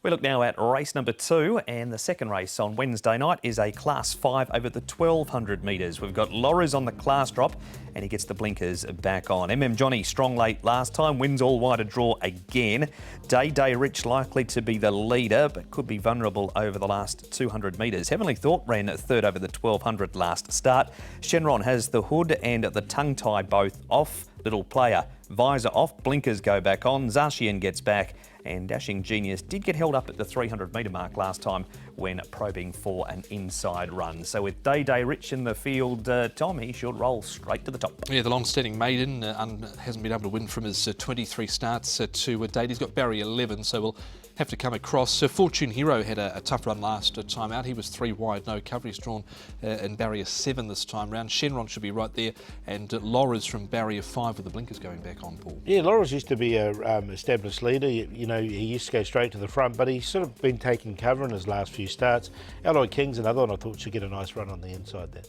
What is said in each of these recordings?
We look now at race number 2, and the second race on Wednesday night is a Class 5 over the 1200 metres. We've got Loris on the class drop, and he gets the blinkers back on. Johnny, strong late last time, wins all wide a draw again. Day Rich likely to be the leader, but could be vulnerable over the last 200 metres. Heavenly Thought ran third over the 1200 last start. Shenron has the hood and the tongue tie both off. Little Player, visor off, blinkers go back on. Zarshian gets back, and Dashing Genius did get held up at the 300 metre mark last time when probing for an inside run. So with Day Rich in the field, Tom, he should roll straight to the top. Yeah, the long-standing maiden hasn't been able to win from his 23 starts to date. He's got barrier 11, so we'll have to come across. Fortune Hero had a tough run last time out. He was 3 wide, no cover. He's drawn in barrier 7 this time round. Shenron should be right there, and Laura's from barrier 5 with the blinkers going back on, Paul. Yeah, Laura's used to be a established leader. You know, he used to go straight to the front, but he's sort of been taking cover in his last few starts. Alloy King's another one I thought should get a nice run on the inside there.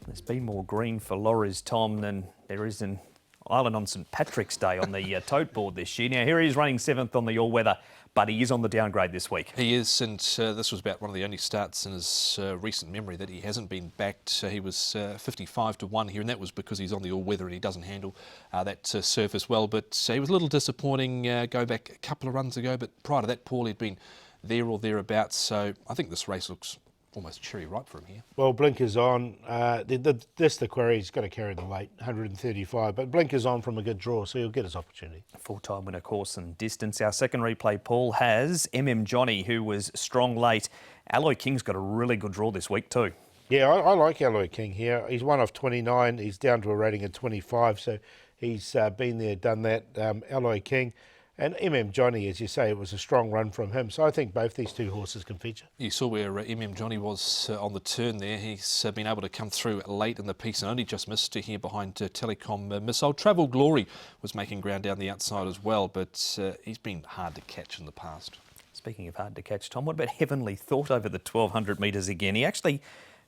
There's been more green for Laura's, Tom, than there is in Ireland on St Patrick's Day on the tote board this year. Now, here he is running 7th on the all-weather, but he is on the downgrade this week. He is, and this was about one of the only starts in his recent memory that he hasn't been backed. He was 55 to 1 here, and that was because he's on the all-weather and he doesn't handle that surface well. But he was a little disappointing going back a couple of runs ago, but prior to that, Paul, he'd been there or thereabouts. So I think this race looks almost cherry ripe for him here. Well, blinkers on. The query, he's got to carry the weight, 135, but blinkers on from a good draw, so he'll get his opportunity. Full-time winner course and distance. Our second replay, Paul, has Johnny, who was strong late. Alloy King's got a really good draw this week too. Yeah, I like Alloy King here. He's 1 off 29. He's down to a rating of 25, so he's been there, done that. Alloy King. And Johnny, as you say, it was a strong run from him. So I think both these two horses can feature. You saw where Johnny was on the turn there. He's been able to come through late in the piece and only just missed here behind Telecom Missile. Travel Glory was making ground down the outside as well, but he's been hard to catch in the past. Speaking of hard to catch, Tom, what about Heavenly Thought over the 1200 metres again? He actually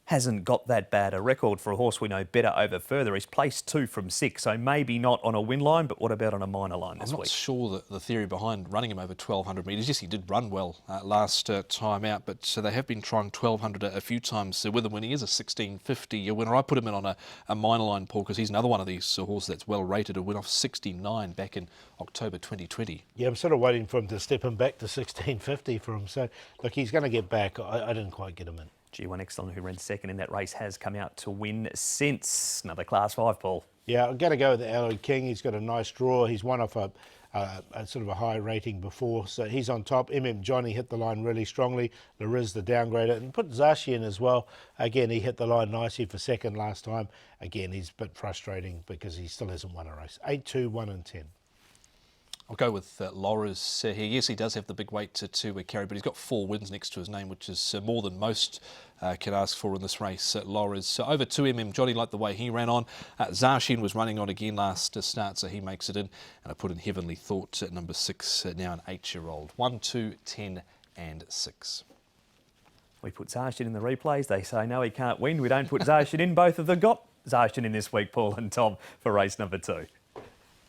hasn't got that bad a record for a horse we know better over further. He's placed 2 from 6, so maybe not on a win line, but what about on a minor line this week? I'm not sure the theory behind running him over 1200 metres. Yes, he did run well last time out, but they have been trying 1200 a few times with him when he is a 1650 winner. I put him in on a minor line, Paul, because he's another one of these horses that's well rated. A win off 69 back in October 2020. Yeah, I'm sort of waiting for him to step him back to 1650 for him. So, look, he's going to get back. I didn't quite get him in. G1 Excellent, who ran second in that race, has come out to win since. Another Class 5, Paul. Yeah, I'm going to go with the Alloy King. He's got a nice draw. He's won off a sort of a high rating before, so he's on top. Johnny hit the line really strongly. Lariz, the downgrader, and put Zashi in as well. Again, he hit the line nicely for second last time. Again, he's a bit frustrating because he still hasn't won a race. 8, 2, 1 and 10. I'll go with Laura's here. Yes, he does have the big weight to carry, but he's got 4 wins next to his name, which is more than most can ask for in this race. Laura's over 2 Johnny, like the way he ran on. Zarshin was running on again last start, so he makes it in. And I put in Heavenly Thought at number 6, now an 8-year-old. 1, 2, 10 and 6. We put Zarshin in the replays. They say, no, he can't win. We don't put Zarshin in. Both of them got Zarshin in this week, Paul and Tom, for race number 2.